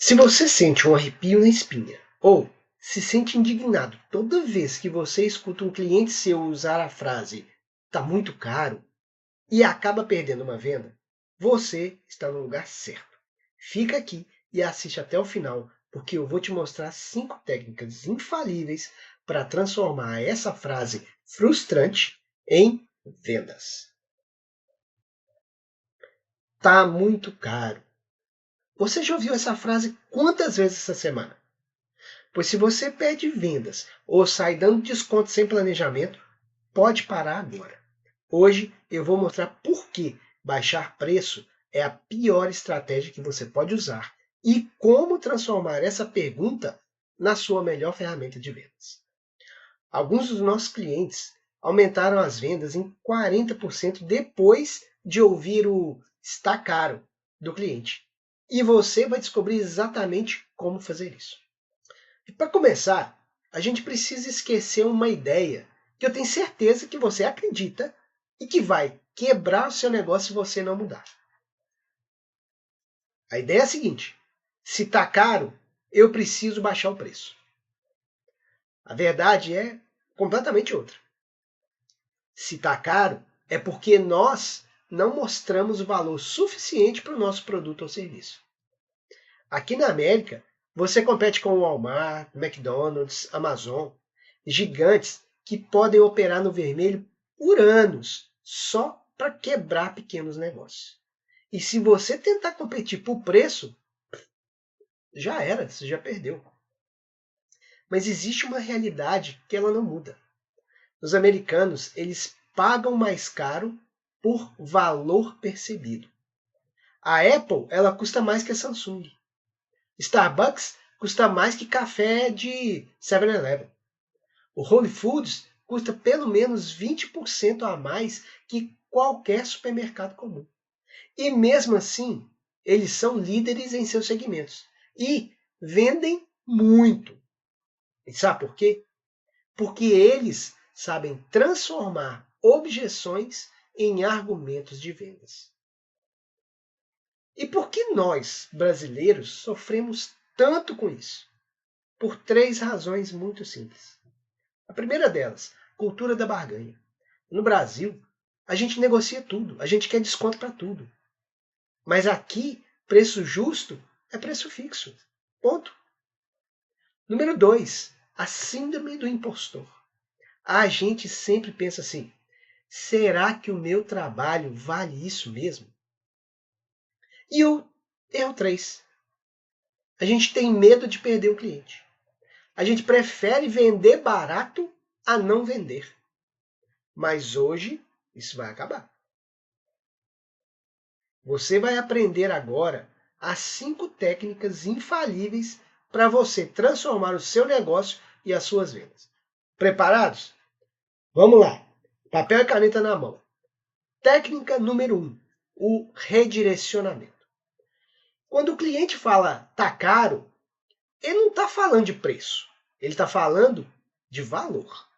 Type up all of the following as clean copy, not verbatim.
Se você sente um arrepio na espinha ou se sente indignado toda vez que você escuta um cliente seu usar a frase "tá muito caro" e acaba perdendo uma venda, você está no lugar certo. Fica aqui e assiste até o final, porque eu vou te mostrar 5 técnicas infalíveis para transformar essa frase frustrante em vendas. Tá muito caro. Você já ouviu essa frase quantas vezes essa semana? Pois se você perde vendas ou sai dando desconto sem planejamento, pode parar agora. Hoje eu vou mostrar por que baixar preço é a pior estratégia que você pode usar e como transformar essa pergunta na sua melhor ferramenta de vendas. Alguns dos nossos clientes aumentaram as vendas em 40% depois de ouvir o "está caro" do cliente. E você vai descobrir exatamente como fazer isso. E para começar, a gente precisa esquecer uma ideia que eu tenho certeza que você acredita e que vai quebrar o seu negócio se você não mudar. A ideia é a seguinte: se está caro, eu preciso baixar o preço. A verdade é completamente outra. Se está caro, é porque nós não mostramos o valor suficiente para o nosso produto ou serviço. Aqui na América, você compete com o Walmart, McDonald's, Amazon, gigantes que podem operar no vermelho por anos, só para quebrar pequenos negócios. E se você tentar competir por preço, já era, você já perdeu. Mas existe uma realidade que ela não muda. Os americanos, eles pagam mais caro por valor percebido. A Apple, ela custa mais que a Samsung. Starbucks custa mais que café de 7-Eleven. O Whole Foods custa pelo menos 20% a mais que qualquer supermercado comum. E mesmo assim, eles são líderes em seus segmentos e vendem muito. E sabe por quê? Porque eles sabem transformar objeções em argumentos de vendas. E por que nós, brasileiros, sofremos tanto com isso? Por 3 razões muito simples. A primeira delas, cultura da barganha. No Brasil, a gente negocia tudo, a gente quer desconto para tudo. Mas aqui, preço justo é preço fixo. Ponto. Número 2, a síndrome do impostor. A gente sempre pensa assim: será que o meu trabalho vale isso mesmo? E o erro 3, a gente tem medo de perder o cliente. A gente prefere vender barato a não vender. Mas hoje isso vai acabar. Você vai aprender agora as 5 técnicas infalíveis para você transformar o seu negócio e as suas vendas. Preparados? Vamos lá. Papel e caneta na mão. Técnica número 1, o redirecionamento. Quando o cliente fala "tá caro", ele não está falando de preço, ele está falando de valor.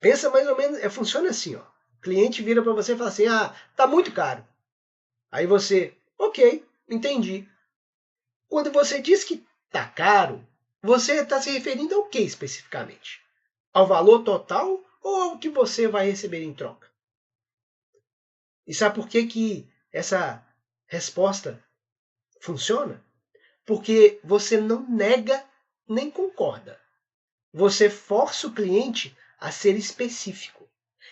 Pensa mais ou menos, funciona assim, ó. O cliente vira para você e fala assim: "Ah, tá muito caro". Aí você: "Ok, entendi". Quando você diz que tá caro, você está se referindo ao que especificamente? Ao valor total ou ao que você vai receber em troca? E sabe por que essa resposta funciona? Porque você não nega nem concorda. Você força o cliente a ser específico.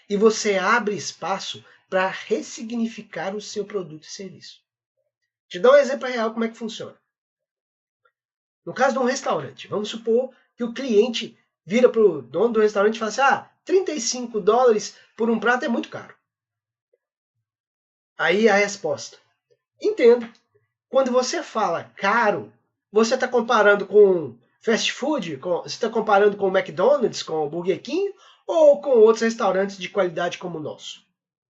E você abre espaço para ressignificar o seu produto e serviço. Te dou um exemplo real como é que funciona. No caso de um restaurante, vamos supor que o cliente vira para o dono do restaurante e fala assim: "Ah, $35 por um prato é muito caro". Aí a resposta: "Entendo". Quando você fala caro, você está comparando com fast food? Você está comparando com o McDonald's, com o Burger King ou com outros restaurantes de qualidade como o nosso?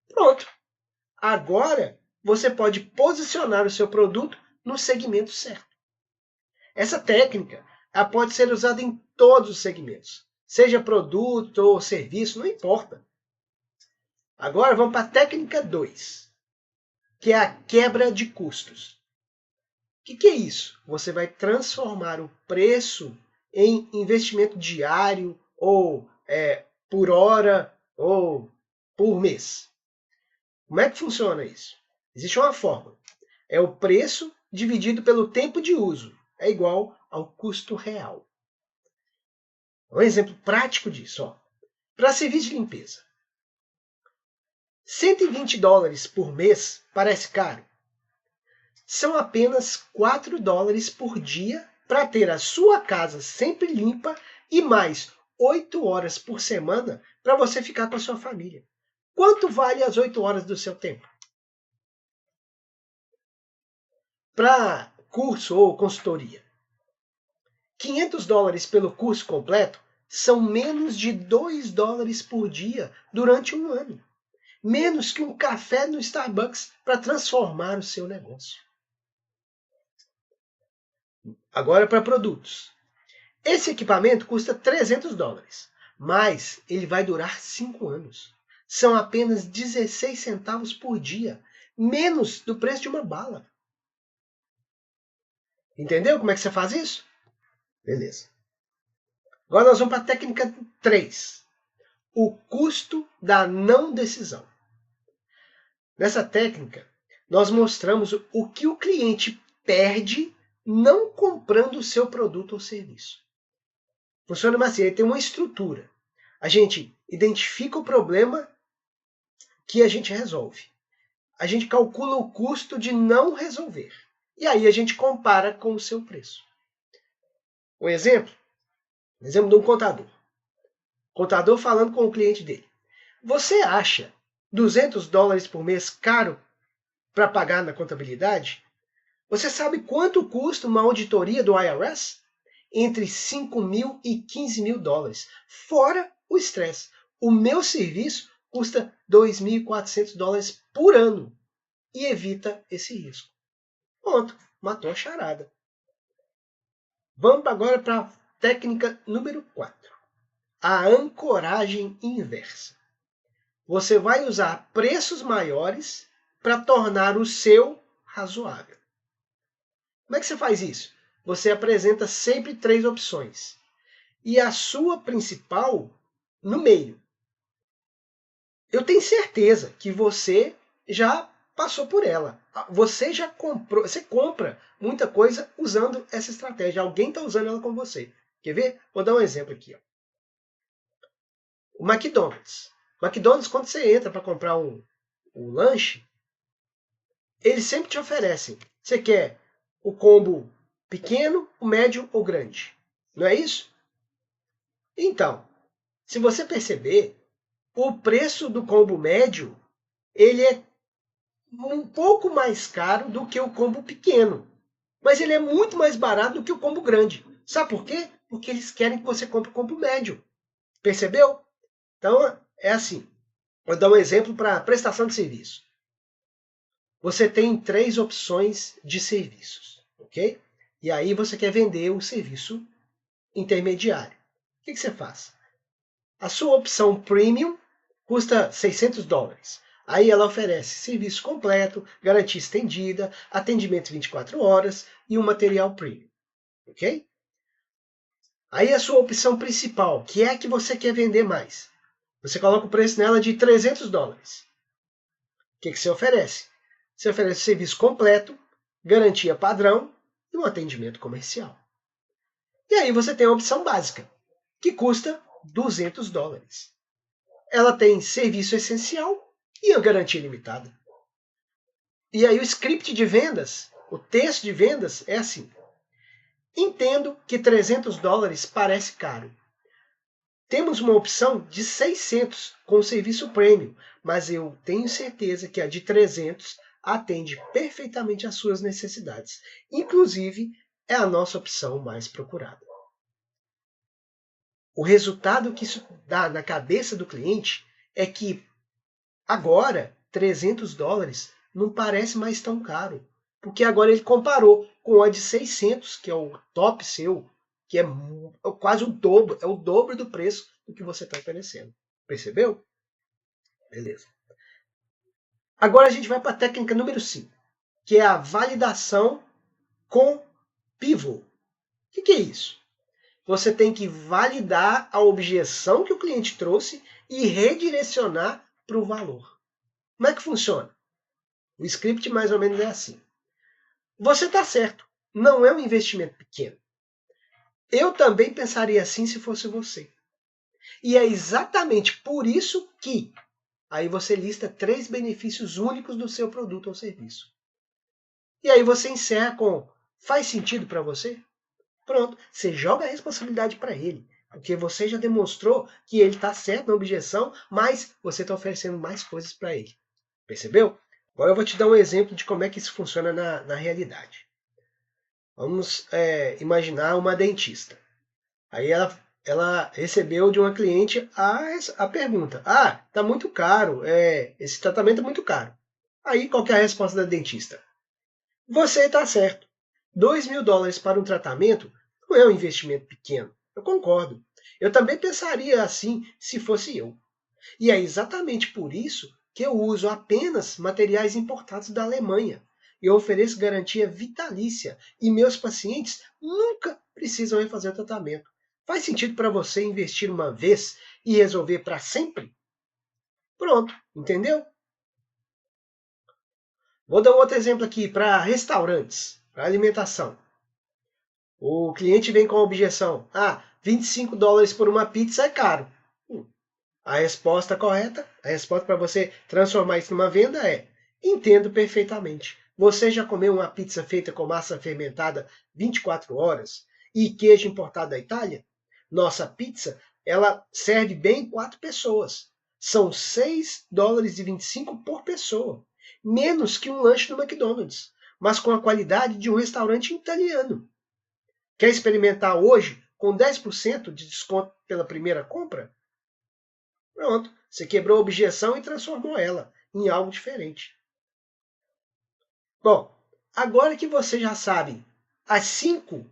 Pronto. Agora você pode posicionar o seu produto no segmento certo. Essa técnica pode ser usada em todos os segmentos, seja produto ou serviço, não importa. Agora vamos para a técnica 2, que é a quebra de custos. que é isso? Você vai transformar o preço em investimento diário, ou por hora, ou por mês. Como é que funciona isso? Existe uma fórmula. É o preço dividido pelo tempo de uso. É igual ao custo real. Um exemplo prático disso. Para serviço de limpeza. $120 por mês parece caro? São apenas $4 por dia para ter a sua casa sempre limpa e mais 8 horas por semana para você ficar com a sua família. Quanto vale as 8 horas do seu tempo? Para curso ou consultoria, $500 pelo curso completo são menos de $2 por dia durante um ano. Menos que um café no Starbucks para transformar o seu negócio. Agora para produtos. Esse equipamento custa $300, mas ele vai durar 5 anos. São apenas 16 centavos por dia, menos do preço de uma bala. Entendeu como é que você faz isso? Beleza. Agora nós vamos para a técnica 3. O custo da não decisão. Nessa técnica, nós mostramos o que o cliente perde não comprando o seu produto ou serviço. Funciona assim, ele tem uma estrutura. A gente identifica o problema que a gente resolve. A gente calcula o custo de não resolver. E aí a gente compara com o seu preço. Um exemplo de um contador. Contador falando com o cliente dele. Você acha $200 por mês caro para pagar na contabilidade? Você sabe quanto custa uma auditoria do IRS? Entre $5.000 e $15.000, fora o estresse. O meu serviço custa $2.400 por ano e evita esse risco. Pronto, matou a charada. Vamos agora para a técnica número 4. A ancoragem inversa. Você vai usar preços maiores para tornar o seu razoável. Como é que você faz isso? Você apresenta sempre 3 opções. E a sua principal no meio. Eu tenho certeza que você já passou por ela. Você já comprou, você compra muita coisa usando essa estratégia. Alguém está usando ela com você. Quer ver? Vou dar um exemplo aqui. O McDonald's. McDonald's, quando você entra para comprar um lanche, eles sempre te oferecem. Você quer o combo pequeno, o médio ou grande? Não é isso? Então, se você perceber, o preço do combo médio ele é um pouco mais caro do que o combo pequeno. Mas ele é muito mais barato do que o combo grande. Sabe por quê? Porque eles querem que você compre o combo médio. Percebeu? Então, é assim. Vou dar um exemplo para prestação de serviço. Você tem 3 opções de serviços, ok? E aí você quer vender o serviço intermediário. O que você faz? A sua opção premium custa $600. Aí ela oferece serviço completo, garantia estendida, atendimento 24 horas e um material premium. Ok? Aí a sua opção principal, que é a que você quer vender mais. Você coloca o preço nela de $300. O que você oferece? Você oferece serviço completo, garantia padrão e um atendimento comercial. E aí você tem a opção básica, que custa $200. Ela tem serviço essencial e a garantia limitada. E aí o script de vendas, o texto de vendas é assim. Entendo que $300 parece caro. Temos uma opção de 600 com serviço premium, mas eu tenho certeza que a de 300 atende perfeitamente às suas necessidades. Inclusive, é a nossa opção mais procurada. O resultado que isso dá na cabeça do cliente é que agora $300 não parece mais tão caro, porque agora ele comparou com a de 600, que é o top seu, que é quase o dobro do preço do que você está oferecendo. Percebeu? Beleza. Agora a gente vai para a técnica número 5, que é a validação com pivô. O que é isso? Você tem que validar a objeção que o cliente trouxe e redirecionar para o valor. Como é que funciona? O script mais ou menos é assim. Você está certo, não é um investimento pequeno. Eu também pensaria assim se fosse você. E é exatamente por isso que aí você lista 3 benefícios únicos do seu produto ou serviço. E aí você encerra com: faz sentido para você? Pronto, você joga a responsabilidade para ele. Porque você já demonstrou que ele está certo na objeção, mas você está oferecendo mais coisas para ele. Percebeu? Agora eu vou te dar um exemplo de como é que isso funciona na realidade. Vamos imaginar uma dentista. Aí ela recebeu de uma cliente a pergunta: tá muito caro, esse tratamento é muito caro. Aí qual que é a resposta da dentista? Você está certo. $2.000 para um tratamento não é um investimento pequeno. Eu concordo. Eu também pensaria assim se fosse eu. E é exatamente por isso que eu uso apenas materiais importados da Alemanha. Eu ofereço garantia vitalícia e meus pacientes nunca precisam refazer o tratamento. Faz sentido para você investir uma vez e resolver para sempre? Pronto, entendeu? Vou dar um outro exemplo aqui para restaurantes, para alimentação. O cliente vem com a objeção: $25 por uma pizza é caro. A resposta correta, a resposta para você transformar isso numa venda é: entendo perfeitamente. Você já comeu uma pizza feita com massa fermentada 24 horas e queijo importado da Itália? Nossa pizza, ela serve bem 4 pessoas. São $6,25 por pessoa. Menos que um lanche no McDonald's, mas com a qualidade de um restaurante italiano. Quer experimentar hoje com 10% de desconto pela primeira compra? Pronto, você quebrou a objeção e transformou ela em algo diferente. Bom, agora que você já sabe as 5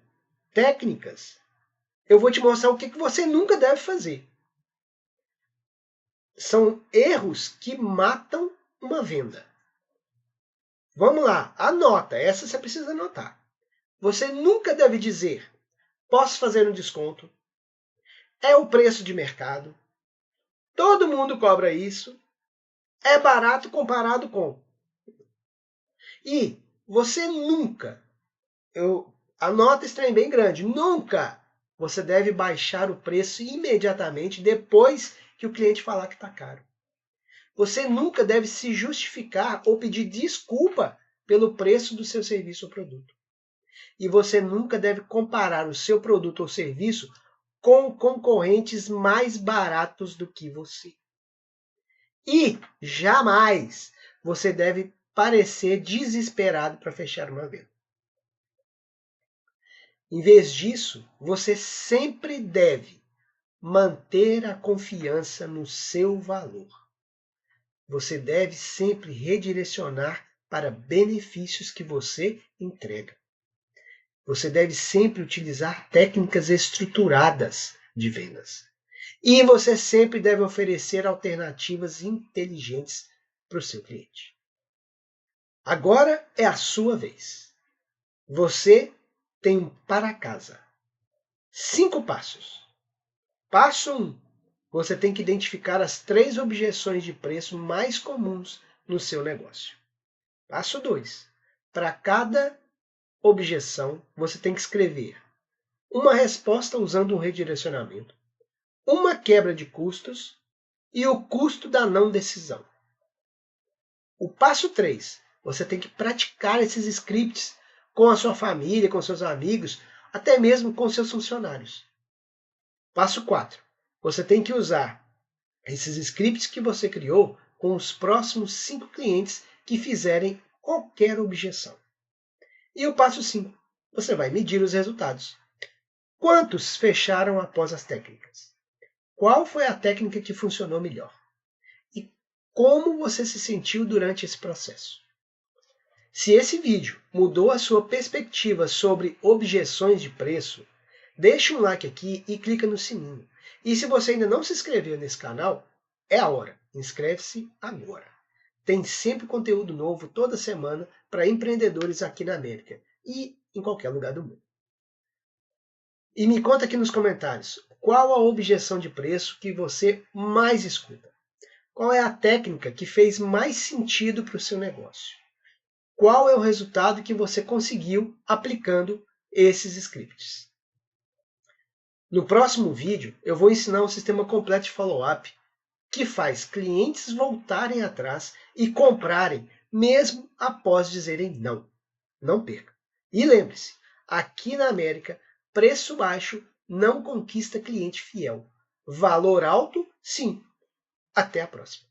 técnicas, eu vou te mostrar o que você nunca deve fazer. São erros que matam uma venda. Vamos lá, anota, essa você precisa anotar. Você nunca deve dizer: posso fazer um desconto, é o preço de mercado, todo mundo cobra isso, é barato comparado com. E você nunca, anota esse trem bem grande, nunca você deve baixar o preço imediatamente depois que o cliente falar que está caro. Você nunca deve se justificar ou pedir desculpa pelo preço do seu serviço ou produto. E você nunca deve comparar o seu produto ou serviço com concorrentes mais baratos do que você. E jamais você deve parecer desesperado para fechar uma venda. Em vez disso, você sempre deve manter a confiança no seu valor. Você deve sempre redirecionar para benefícios que você entrega. Você deve sempre utilizar técnicas estruturadas de vendas. E você sempre deve oferecer alternativas inteligentes para o seu cliente. Agora é a sua vez. Você tem um para casa. 5 passos. Passo 1. Você tem que identificar as 3 objeções de preço mais comuns no seu negócio. Passo 2. Para cada objeção, você tem que escrever uma resposta usando um redirecionamento, uma quebra de custos e o custo da não decisão. O passo 3. Você tem que praticar esses scripts com a sua família, com seus amigos, até mesmo com seus funcionários. Passo 4. Você tem que usar esses scripts que você criou com os próximos 5 clientes que fizerem qualquer objeção. E o passo 5. Você vai medir os resultados. Quantos fecharam após as técnicas? Qual foi a técnica que funcionou melhor? E como você se sentiu durante esse processo? Se esse vídeo mudou a sua perspectiva sobre objeções de preço, deixe um like aqui e clica no sininho. E se você ainda não se inscreveu nesse canal, é a hora. Inscreve-se agora. Tem sempre conteúdo novo toda semana para empreendedores aqui na América e em qualquer lugar do mundo. E me conta aqui nos comentários, qual a objeção de preço que você mais escuta? Qual é a técnica que fez mais sentido para o seu negócio? Qual é o resultado que você conseguiu aplicando esses scripts? No próximo vídeo, eu vou ensinar um sistema completo de follow-up que faz clientes voltarem atrás e comprarem mesmo após dizerem não. Não perca. E lembre-se, aqui na América, preço baixo não conquista cliente fiel. Valor alto, sim. Até a próxima.